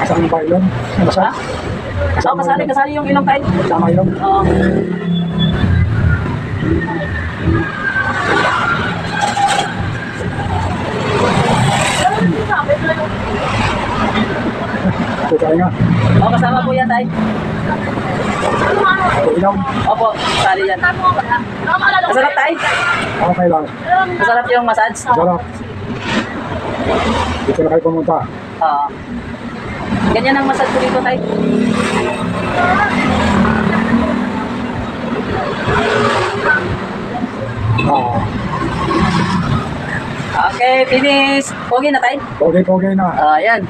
Kasama ba ilong? Ha? Oo, kasali yung ilong tayo. Kasama ilong? Oo. Ito tayo nga. Oo, kasama po yan tayo. Ito ilong. Opo, kasali yan. Masarap tayo. Okay lang. Masarap yung massage. Sarap. Dito na kayo pumunta. Oo. Ganyan ang massage ko dito tayo. Ah, Okay, finish. Pogi na tayo. pogi-pogi na. Ayan.